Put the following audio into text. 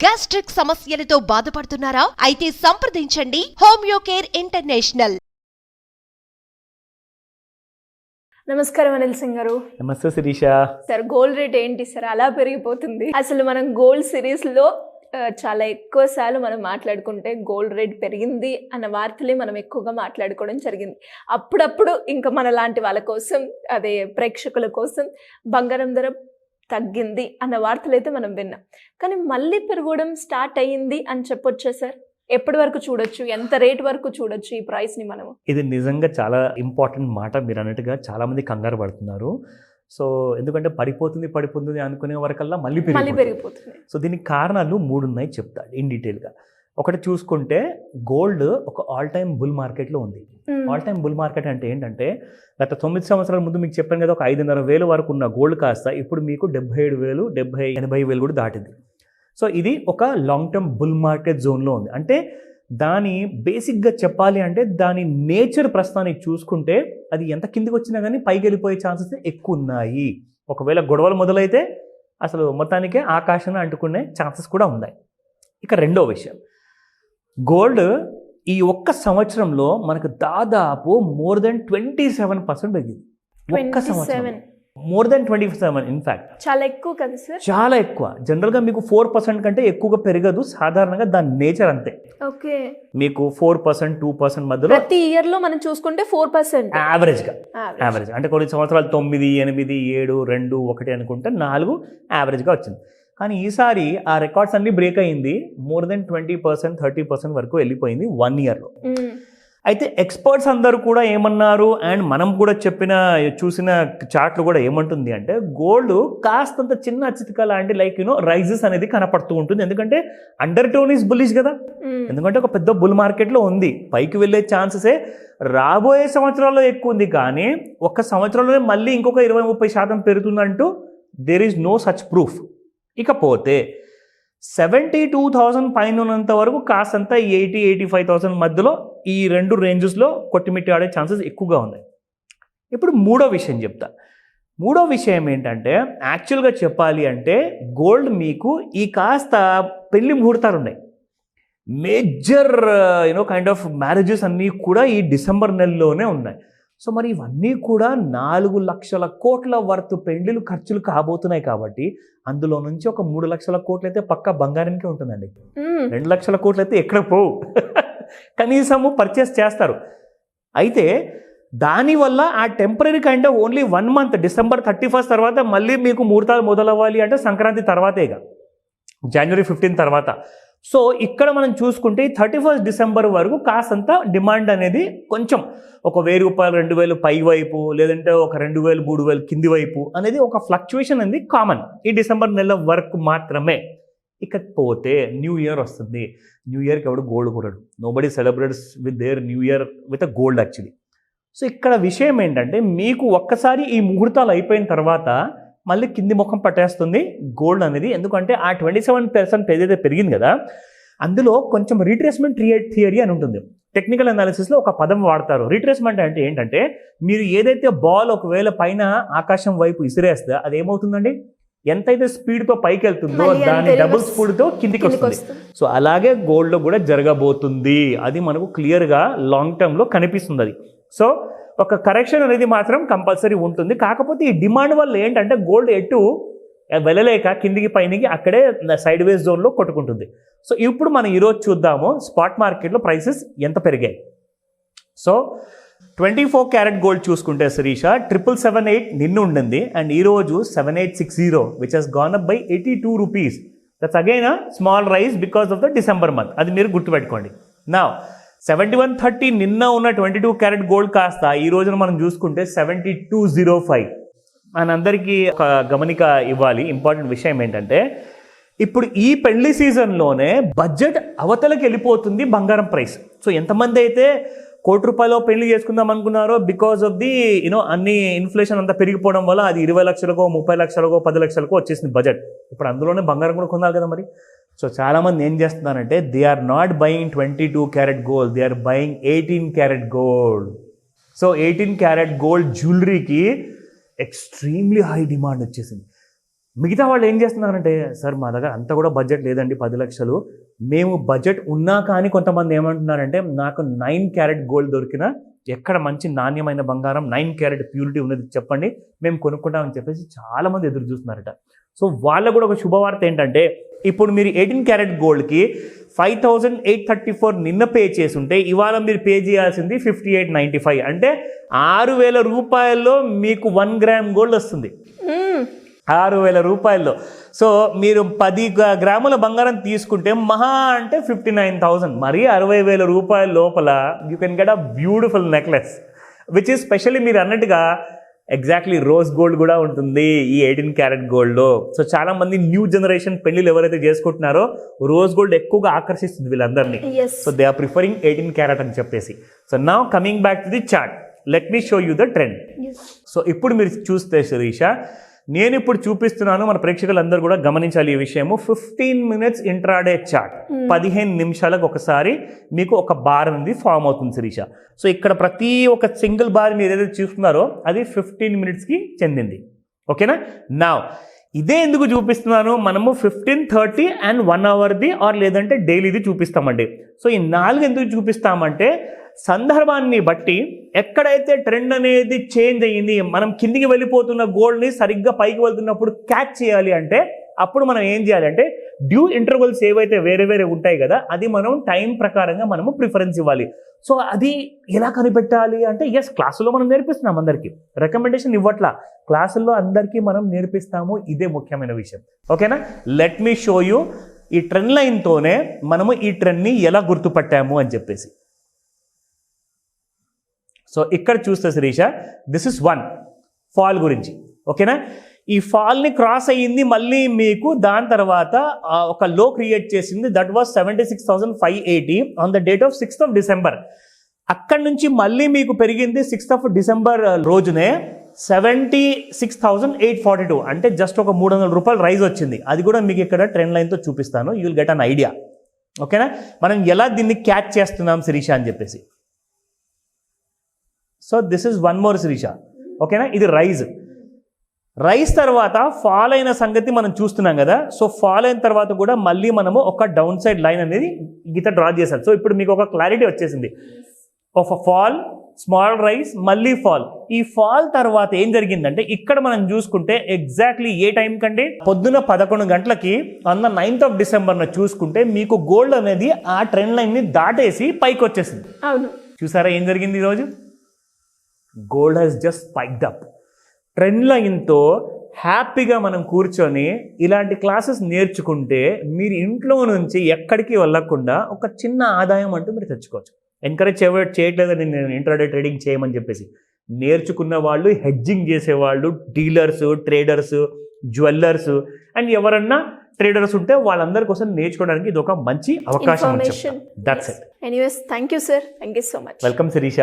Gastric సమస్యలతో బాధపడుతున్నారా? అయితే సంప్రదించండి హోమియోకేర్ ఇంటర్నేషనల్. నమస్కారం అనిల్ సింగ్ గారు. నమస్తే శిరీష. సార్, గోల్డ్ రేట్ ఏంటి సార్ అలా పెరిగిపోతుంది? అసలు మనం గోల్డ్ సిరీస్లో చాలా ఎక్కువ సార్లు మనం మాట్లాడుకుంటే గోల్డ్ రేట్ పెరిగింది అన్న వార్తలే మనం ఎక్కువగా మాట్లాడుకోవడం జరిగింది. అప్పుడప్పుడు ఇంకా మన లాంటి వాళ్ళ కోసం, అదే ప్రేక్షకుల కోసం బంగారం ధర తగ్గింది అన్న వార్తలు అయితే మనం విన్నాం. కానీ మళ్ళీ పెరగడం స్టార్ట్ అయ్యింది అని చెప్పొచ్చా సార్? ఎప్పటి వరకు చూడొచ్చు, ఎంత రేట్ వరకు చూడొచ్చు ఈ ప్రైస్ని మనము? ఇది నిజంగా చాలా ఇంపార్టెంట్ మాట. మీరు అన్నట్టుగా చాలామంది కంగారు పడుతున్నారు. సో ఎందుకంటే పడిపోతుంది అనుకునే వరకల్లా మళ్ళీ పెరిగిపోతుంది. సో దీనికి కారణాలు 3 ఉన్నాయి, చెప్తా ఇన్ డీటెయిల్గా. ఒకటి చూసుకుంటే గోల్డ్ ఒక ఆల్ టైమ్ బుల్ మార్కెట్లో ఉంది. ఆల్ టైమ్ బుల్ మార్కెట్ అంటే ఏంటంటే గత 9 సంవత్సరాల ముందు మీకు చెప్పాను కదా, ఒక 5,500,000 వరకు ఉన్న గోల్డ్ కాస్త ఇప్పుడు మీకు 77,000, 80,000 కూడా దాటింది. సో ఇది ఒక లాంగ్ టర్మ్ బుల్ మార్కెట్ జోన్లో ఉంది. అంటే దాని బేసిక్గా చెప్పాలి అంటే దాని నేచర్ ప్రస్తుతానికి చూసుకుంటే అది ఎంత కిందికి వచ్చినా కానీ పైకి వెళ్ళిపోయే ఛాన్సెస్ ఎక్కువ ఉన్నాయి. ఒకవేళ గొడవలు మొదలైతే అసలు మొత్తానికే ఆకాశాన్ని అంటుకునే ఛాన్సెస్ కూడా ఉన్నాయి. ఇక రెండో విషయం, గోల్డ్ ఈ ఒక్క సంవత్సరంలో మనకు దాదాపు మోర్ దెన్ 27% పెరిగింది. ఒక్క సంవత్సరం మోర్ దెన్ 27. ఇన్ఫ్యాక్ట్ చాలా ఎక్కువ కదా సార్? చాలా ఎక్కువ. జనరల్గా మీకు 4% కంటే ఎక్కువగా పెరగదు, సాధారణంగా దాని నేచర్ అంతే. ఓకే, మీకు 4%, 2% మధ్యలో ప్రతి ఇయర్ లో మనం చూసుకుంటే 4% యావరేజ్ అంటే కొన్ని సంవత్సరాలు 9, 8, 7, 2, 1 అనుకుంటే 4 యావరేజ్గా వచ్చింది. కానీ ఈసారి ఆ రికార్డ్స్ అన్ని బ్రేక్ అయింది. మోర్ దెన్ 20%, 30% వరకు వెళ్ళిపోయింది 1 ఇయర్లో. అయితే ఎక్స్పర్ట్స్ అందరూ కూడా ఏమన్నారు, అండ్ మనం కూడా చూసిన చార్ట్లు కూడా ఏమంటుంది అంటే గోల్డ్ కాస్తంత చిన్న చితిక లాంటి రైజెస్ అనేది కనపడుతూ ఉంటుంది. ఎందుకంటే అండర్ టోన్ ఈజ్ బుల్లిష్ కదా, ఎందుకంటే ఒక పెద్ద బుల్ మార్కెట్లో ఉంది, పైకి వెళ్ళే ఛాన్సెసే రాబోయే సంవత్సరాల్లో ఎక్కువ ఉంది. కానీ ఒక్క సంవత్సరంలోనే మళ్ళీ ఇంకొక 20-30% పెరుగుతుందంటూ there is no such proof. ఇకపోతే 72,000 పైన ఉన్నంత వరకు కాస్తంత 80-85,000 మధ్యలో ఈ 2 రేంజెస్లో కొట్టిమిట్టి ఆడే ఛాన్సెస్ ఎక్కువగా ఉన్నాయి. ఇప్పుడు మూడో విషయం చెప్తా. మూడో విషయం ఏంటంటే యాక్చువల్గా చెప్పాలి అంటే గోల్డ్ మీకు ఈ కాస్త పెళ్లి ముహూర్తాలు ఉన్నాయి. మేజర్ కైండ్ ఆఫ్ మ్యారేజెస్ అన్నీ కూడా ఈ డిసెంబర్ నెలలోనే ఉన్నాయి. సో మరి ఇవన్నీ కూడా 4 లక్షల కోట్ల వర్త్ పెళ్లిలు ఖర్చులు కాబోతున్నాయి. కాబట్టి అందులో నుంచి ఒక 3 లక్షల కోట్లు అయితే పక్కా బంగారానికే ఉంటుందండి. 2 లక్షల కోట్లు అయితే ఎక్కడ పోవు, కనీసము పర్చేస్ చేస్తారు. అయితే దానివల్ల ఆ temporary kind of only 1 month, December 31 తర్వాత మళ్ళీ మీకు ముహూర్తాలు మొదలవ్వాలి అంటే సంక్రాంతి తర్వాతేగా, January 15 తర్వాత. సో ఇక్కడ మనం చూసుకుంటే 31 December వరకు కాసంత డిమాండ్ అనేది కొంచెం ఒక 1,000 రూపాయలు, 2,000 పై వైపు, లేదంటే ఒక 2,000, 3,000 కింది వైపు అనేది ఒక ఫ్లక్చువేషన్ అనేది కామన్ ఈ డిసెంబర్ నెల వరకు మాత్రమే. ఇకపోతే న్యూ ఇయర్ వస్తుంది. న్యూ ఇయర్కి ఎవడు గోల్డ్ కొనడు. Nobody celebrates with their new year with a gold actually. So ఇక్కడ విషయం ఏంటంటే మీకు ఒక్కసారి ఈ ముహూర్తాలు అయిపోయిన తర్వాత మళ్ళీ కింది ముఖం పట్టేస్తుంది గోల్డ్ అనేది. ఎందుకంటే ఆ 27% ఏదైతే పెరిగింది కదా, అందులో కొంచెం రీట్రేస్మెంట్ థియరీ అని ఉంటుంది. టెక్నికల్ అనాలిసిస్లో ఒక పదం వాడతారు. రీట్రేస్మెంట్ అంటే ఏంటంటే మీరు ఏదైతే బాల్ ఒకవేళ పైన ఆకాశం వైపు ఇసిరేస్తే అది ఏమవుతుందండి, ఎంతైతే స్పీడ్తో పైకి వెళ్తుందో దాని డబుల్ స్పీడ్తో కిందికి వస్తుంది. సో అలాగే గోల్డ్లో కూడా జరగబోతుంది. అది మనకు క్లియర్గా లాంగ్ టర్మ్లో కనిపిస్తుంది అది. సో ఒక కరెక్షన్ అనేది మాత్రం కంపల్సరీ ఉంటుంది. కాకపోతే ఈ డిమాండ్ వల్ల ఏంటంటే గోల్డ్ ఎటు వెళ్ళలేక కిందికి పైనకి అక్కడే సైడ్ వేస్ జోన్లో కొట్టుకుంటుంది. సో ఇప్పుడు మనం ఈరోజు చూద్దాము స్పాట్ మార్కెట్లో ప్రైసెస్ ఎంత పెరిగాయి. సో 24 క్యారెట్ గోల్డ్ చూసుకుంటే శిరీష 7778 నిన్న ఉండింది, అండ్ ఈరోజు 7860 which has gone up by 82 rupees. That's again a small rise because of the December month. అది మీరు గుర్తుపెట్టుకోండి. నా 7130 నిన్న ఉన్న 22 క్యారెట్ గోల్డ్ కాస్త ఈ రోజున మనం చూసుకుంటే 7205. మనందరికీ ఒక గమనిక ఇవ్వాలి. ఇంపార్టెంట్ విషయం ఏంటంటే ఇప్పుడు ఈ పెళ్లి సీజన్లోనే బడ్జెట్ అవతలకి వెళ్ళిపోతుంది బంగారం ప్రైస్. సో ఎంతమంది అయితే ₹1,00,00,000 పెళ్లి చేసుకుందాం అనుకున్నారో బికాస్ ఆఫ్ ది అన్ని ఇన్ఫ్లేషన్ అంతా పెరిగిపోవడం వల్ల అది 20 లక్షలకో, 30 లక్షలకో, 10 లక్షలకో వచ్చేసింది బడ్జెట్. ఇప్పుడు అందులోనే బంగారం కూడా కొనాలి కదా మరి. సో చాలామంది ఏం చేస్తున్నారంటే they are not buying 22 carat gold, they are buying 18 carat gold. So 18 carat gold జ్యువెలరీకి ఎక్స్ట్రీమ్లీ హై డిమాండ్ వచ్చేసింది. మిగతా వాళ్ళు ఏం చేస్తున్నారంటే, సార్ మా దగ్గర అంత కూడా బడ్జెట్ లేదండి 10 లక్షలు, మేము బడ్జెట్ ఉన్నా కానీ కొంతమంది ఏమంటున్నారంటే నాకు 9 క్యారెట్ గోల్డ్ దొరికిన, ఎక్కడ మంచి నాణ్యమైన బంగారం 9 క్యారెట్ ప్యూరిటీ ఉన్నది చెప్పండి, మేము కొనుక్కుంటామని చెప్పేసి చాలామంది ఎదురు చూస్తున్నారట. సో వాళ్ళకు కూడా ఒక శుభవార్త ఏంటంటే, ఇప్పుడు మీరు 18 క్యారెట్ గోల్డ్కి 5,834 నిన్న పే చేసుంటే ఇవాళ మీరు పే చేయాల్సింది 5895, అంటే 6,000 రూపాయల్లో మీకు 1 గ్రామ్ గోల్డ్ వస్తుంది. 6,000 రూపాయల్లో. సో మీరు 10 గ్రాముల బంగారం తీసుకుంటే మహా అంటే 59,000, మరీ 60,000 రూపాయల లోపల you can get a beautiful necklace which is specially మీరు అన్నట్టుగా ఎగ్జాక్ట్లీ రోజ్ గోల్డ్ కూడా ఉంటుంది ఈ 18 క్యారెట్ గోల్డ్లో. సో చాలామంది న్యూ జనరేషన్ పెళ్ళిళ్ళు ఎవరైతే చేసుకుంటున్నారో రోజ్ గోల్డ్ ఎక్కువగా ఆకర్షిస్తుంది వీళ్ళందరినీ. So they are preferring 18 carat అని చెప్పేసి. So now coming back to the chart, let me show you the trend. So ఇప్పుడు మీరు చూస్తే శిరీష, నేను ఇప్పుడు చూపిస్తున్నాను, మన ప్రేక్షకులందరూ కూడా గమనించాలి ఈ విషయము. 15 minutes ఇంట్రాడే చార్ట్, 15 నిమిషాలకు ఒకసారి మీకు ఒక బార్ అనేది ఫామ్ అవుతుంది శిరీష. సో ఇక్కడ ప్రతి ఒక్క సింగిల్ బార్ మీరు ఏదైతే చూస్తున్నారో అది 15 minutesకి చెందింది. ఓకేనా? నా ఇదే ఎందుకు చూపిస్తున్నాను, మనము 15, 30 and 1 hourది ఆర్ లేదంటే డైలీది చూపిస్తామండి. సో ఈ 4 ఎందుకు చూపిస్తామంటే సందర్భాన్ని బట్టి ఎక్కడైతే ట్రెండ్ అనేది చేంజ్ అయ్యింది, మనం కిందికి వెళ్ళిపోతున్న గోల్డ్ని సరిగ్గా పైకి వెళ్తున్నప్పుడు క్యాచ్ చేయాలి అంటే అప్పుడు మనం ఏం చేయాలంటే డ్యూ ఇంటర్వల్స్ ఏవైతే వేరే వేరే ఉంటాయి కదా, అది మనం టైం ప్రకారంగా మనము ప్రిఫరెన్స్ ఇవ్వాలి. సో అది ఎలా కనిపెట్టాలి అంటే, ఎస్ క్లాసులో మనం నేర్పిస్తున్నాం అందరికీ, రికమెండేషన్ ఇవ్వట్లా, క్లాసుల్లో అందరికీ మనం నేర్పిస్తాము, ఇదే ముఖ్యమైన విషయం. ఓకేనా? లెట్ మీ షో యూ ఈ ట్రెండ్ లైన్తోనే మనము ఈ ట్రెండ్ని ఎలా గుర్తుపట్టాము అని చెప్పేసి. సో ఇక్కడ చూస్తే శిరీష, దిస్ ఇస్ 1 ఫాల్ గురించి. ఓకేనా? ఈ ఫాల్ని క్రాస్ అయ్యింది, మళ్ళీ మీకు దాని తర్వాత ఒక లో క్రియేట్ చేసింది, that was 76,580 on the date of 6th of December. అక్కడి నుంచి మళ్ళీ మీకు పెరిగింది 6th of December రోజునే 76,842, అంటే జస్ట్ ఒక 300 రూపాయలు రైజ్ వచ్చింది. అది కూడా మీకు ఇక్కడ ట్రెండ్ లైన్తో చూపిస్తాను, you will get an idea. ఓకేనా? మనం ఎలా దీన్ని క్యాచ్ చేస్తున్నాం శిరీష అని చెప్పేసి. So this is 1 more Sirisha. ఓకేనా? ఇది రైజ్ తర్వాత ఫాల్ అయిన సంగతి మనం చూస్తున్నాం కదా. సో ఫాల్ అయిన తర్వాత కూడా మళ్ళీ మనము ఒక డౌన్ సైడ్ లైన్ అనేది గీత డ్రా చేశారు. సో ఇప్పుడు మీకు ఒక క్లారిటీ వచ్చేసింది. ఒక ఫాల్, స్మాల్ రైజ్, మళ్ళీ ఫాల్. ఈ ఫాల్ తర్వాత ఏం జరిగిందంటే ఇక్కడ మనం చూసుకుంటే ఎగ్జాక్ట్లీ ఏ టైం కంటే పొద్దున 11 గంటలకి on the 9th of December చూసుకుంటే మీకు గోల్డ్ అనేది ఆ ట్రెండ్ లైన్ని దాటేసి పైకి వచ్చేసింది. అవును, చూసారా ఏం జరిగింది ఈరోజు? Gold has just spiked up. Trend లైన్తో హ్యాపీగా మనం కూర్చొని ఇలాంటి క్లాసెస్ నేర్చుకుంటే మీరు ఇంట్లో నుంచి ఎక్కడికి వెళ్ళకుండా ఒక చిన్న ఆదాయం అంటూ మీరు తెచ్చుకోవచ్చు. ఎంకరేజ్ చేయట్లేదని నేను ఇంట్రాడే ట్రేడింగ్ చేయమని చెప్పేసి, నేర్చుకున్న వాళ్ళు, హెడ్జింగ్ చేసేవాళ్ళు, డీలర్స్, ట్రేడర్స్, జ్యువెల్లర్స్ అండ్ ఎవరన్నా ట్రేడర్స్ ఉంటే వాళ్ళందరి కోసం నేర్చుకోవడానికి ఇది ఒక మంచి అవకాశం. That's it. Anyways, thank you sir, thank you so much. Welcome Sirisha.